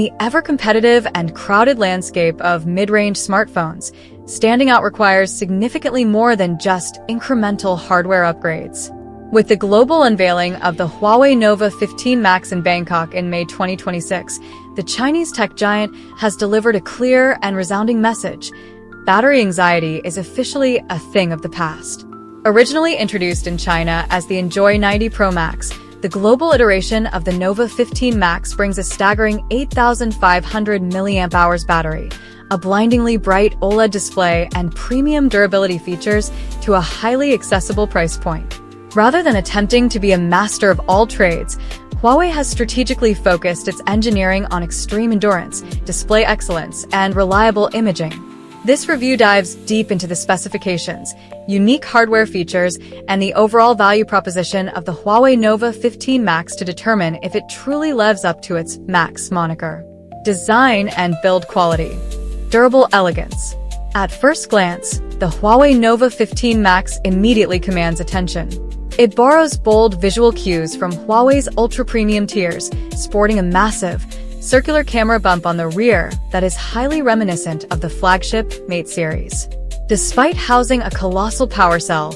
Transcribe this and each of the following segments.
the ever-competitive and crowded landscape of mid-range smartphones, standing out requires significantly more than just incremental hardware upgrades. With the global unveiling of the Huawei Nova 15 Max in Bangkok in May 2026, the Chinese tech giant has delivered a clear and resounding message. Battery anxiety is officially a thing of the past. Originally introduced in China as the Enjoy 90 Pro Max, the global iteration of the Nova 15 Max brings a staggering 8,500 mAh battery, a blindingly bright OLED display, and premium durability features to a highly accessible price point. Rather than attempting to be a master of all trades, Huawei has strategically focused its engineering on extreme endurance, display excellence, and reliable imaging. This review dives deep into the specifications, unique hardware features, and the overall value proposition of the Huawei Nova 15 Max to determine if it truly lives up to its Max moniker. Design and build quality. Durable elegance. At first glance, the Huawei Nova 15 Max immediately commands attention. It borrows bold visual cues from Huawei's ultra-premium tiers, sporting a massive, circular camera bump on the rear that is highly reminiscent of the flagship Mate series. Despite housing a colossal power cell,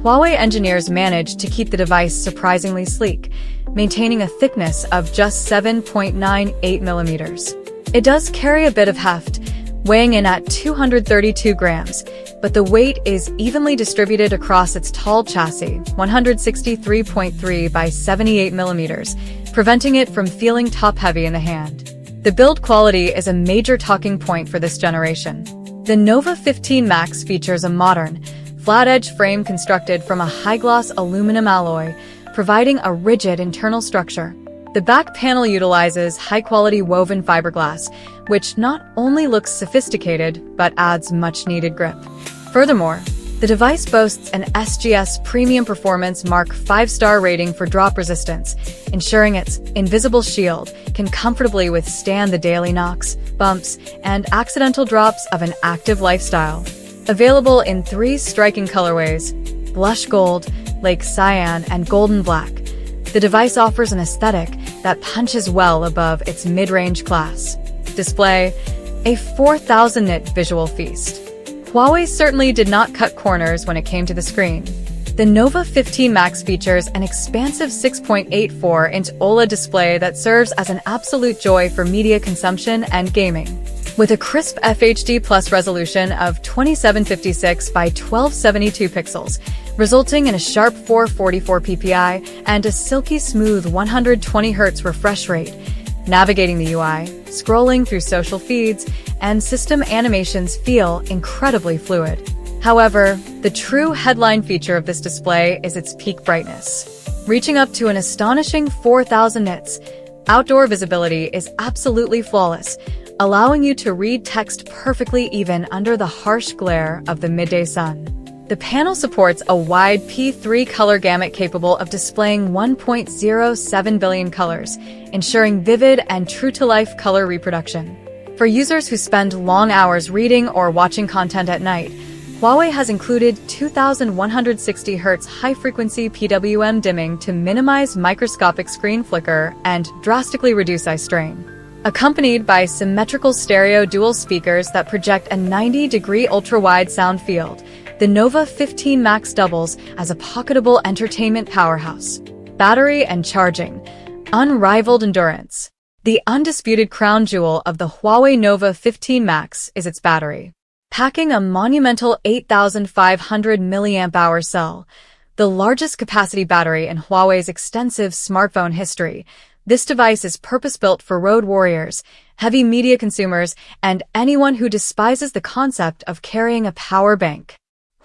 Huawei engineers managed to keep the device surprisingly sleek, maintaining a thickness of just 7.98 millimeters. It does carry a bit of heft, weighing in at 232 grams, but the weight is evenly distributed across its tall chassis, 163.3 by 78 millimeters, preventing it from feeling top-heavy in the hand. The build quality is a major talking point for this generation. The Nova 15 Max features a modern, flat-edge frame constructed from a high-gloss aluminum alloy, providing a rigid internal structure. The back panel utilizes high-quality woven fiberglass, which not only looks sophisticated, but adds much-needed grip. Furthermore, the device boasts an SGS Premium Performance Mark 5-star rating for drop resistance, ensuring its invisible shield can comfortably withstand the daily knocks, bumps, and accidental drops of an active lifestyle. Available in 3 striking colorways: blush gold, lake cyan, and golden black, the device offers an aesthetic that punches well above its mid-range class. Display: a 4,000-nit visual feast. Huawei certainly did not cut corners when it came to the screen. The Nova 15 Max features an expansive 6.84-inch OLED display that serves as an absolute joy for media consumption and gaming. With a crisp FHD Plus resolution of 2756 by 1272 pixels, resulting in a sharp 444 ppi and a silky smooth 120 Hz refresh rate, navigating the UI, scrolling through social feeds, and system animations feel incredibly fluid. However, the true headline feature of this display is its peak brightness. Reaching up to an astonishing 4,000 nits, outdoor visibility is absolutely flawless, allowing you to read text perfectly even under the harsh glare of the midday sun. The panel supports a wide P3 color gamut capable of displaying 1.07 billion colors, ensuring vivid and true-to-life color reproduction. For users who spend long hours reading or watching content at night, Huawei has included 2160 Hz high-frequency PWM dimming to minimize microscopic screen flicker and drastically reduce eye strain. Accompanied by symmetrical stereo dual speakers that project a 90-degree ultra-wide sound field, the Nova 15 Max doubles as a pocketable entertainment powerhouse. Battery and charging. Unrivaled endurance. The undisputed crown jewel of the Huawei Nova 15 Max is its battery. Packing a monumental 8,500 mAh cell, the largest capacity battery in Huawei's extensive smartphone history, this device is purpose-built for road warriors, heavy media consumers, and anyone who despises the concept of carrying a power bank.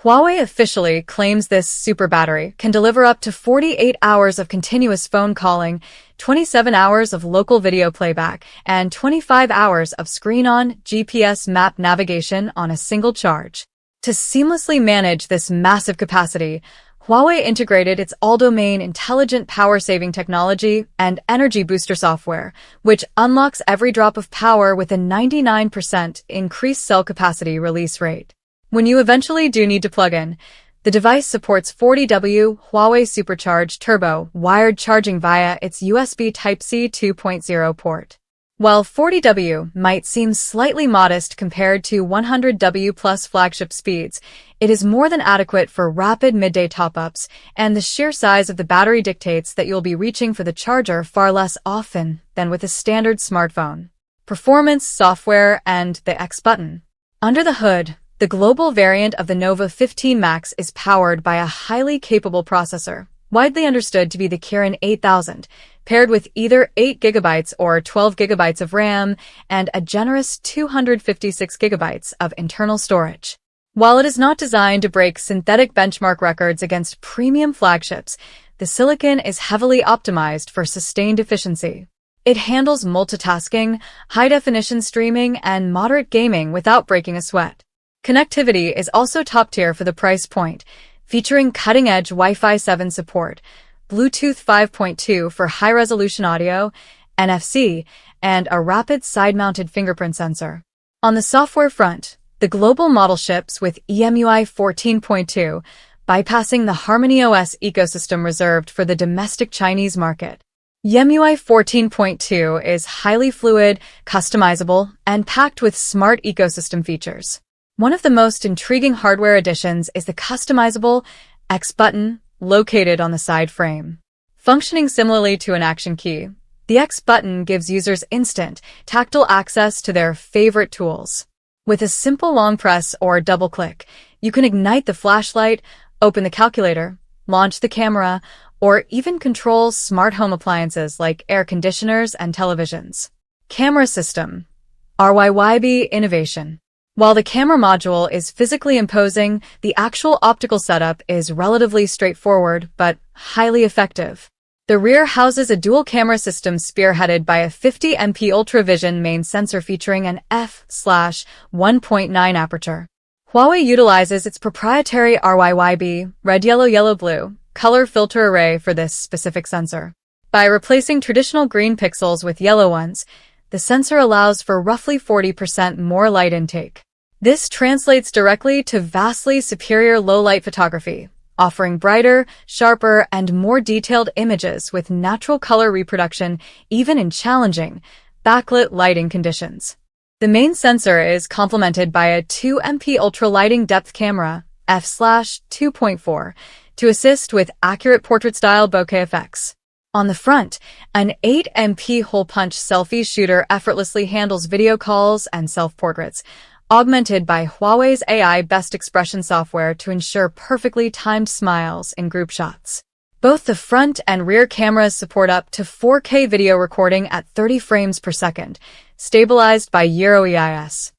Huawei officially claims this super battery can deliver up to 48 hours of continuous phone calling, 27 hours of local video playback, and 25 hours of screen-on GPS map navigation on a single charge. To seamlessly manage this massive capacity, Huawei integrated its all-domain intelligent power-saving technology and energy booster software, which unlocks every drop of power with a 99% increased cell capacity release rate. When you eventually do need to plug in, the device supports 40W Huawei Supercharged Turbo wired charging via its USB Type-C 2.0 port. While 40W might seem slightly modest compared to 100W plus flagship speeds, it is more than adequate for rapid midday top-ups, and the sheer size of the battery dictates that you'll be reaching for the charger far less often than with a standard smartphone. Performance, software, and the X button. Under the hood, the global variant of the Nova 15 Max is powered by a highly capable processor, widely understood to be the Kirin 8000, paired with either 8GB or 12GB of RAM and a generous 256GB of internal storage. While it is not designed to break synthetic benchmark records against premium flagships, the silicon is heavily optimized for sustained efficiency. It handles multitasking, high-definition streaming, and moderate gaming without breaking a sweat. Connectivity is also top-tier for the price point, featuring cutting-edge Wi-Fi 7 support, Bluetooth 5.2 for high-resolution audio, NFC, and a rapid side-mounted fingerprint sensor. On the software front, the global model ships with EMUI 14.2, bypassing the HarmonyOS ecosystem reserved for the domestic Chinese market. EMUI 14.2 is highly fluid, customizable, and packed with smart ecosystem features. One of the most intriguing hardware additions is the customizable X button located on the side frame. Functioning similarly to an action key, the X button gives users instant, tactile access to their favorite tools. With a simple long press or double click, you can ignite the flashlight, open the calculator, launch the camera, or even control smart home appliances like air conditioners and televisions. Camera system. RYYB innovation. While the camera module is physically imposing, the actual optical setup is relatively straightforward but highly effective. The rear houses a dual camera system spearheaded by a 50MP ultra-vision main sensor featuring an f/1.9 aperture. Huawei utilizes its proprietary RYYB, red-yellow-yellow-blue, color filter array for this specific sensor. By replacing traditional green pixels with yellow ones, the sensor allows for roughly 40% more light intake. This translates directly to vastly superior low-light photography, offering brighter, sharper, and more detailed images with natural color reproduction even in challenging, backlit lighting conditions. The main sensor is complemented by a 2MP ultra-lighting depth camera, f/2.4, to assist with accurate portrait-style bokeh effects. On the front, an 8MP hole-punch selfie shooter effortlessly handles video calls and self-portraits, augmented by Huawei's AI best expression software to ensure perfectly timed smiles in group shots. Both the front and rear cameras support up to 4K video recording at 30 frames per second, stabilized by Euro EIS.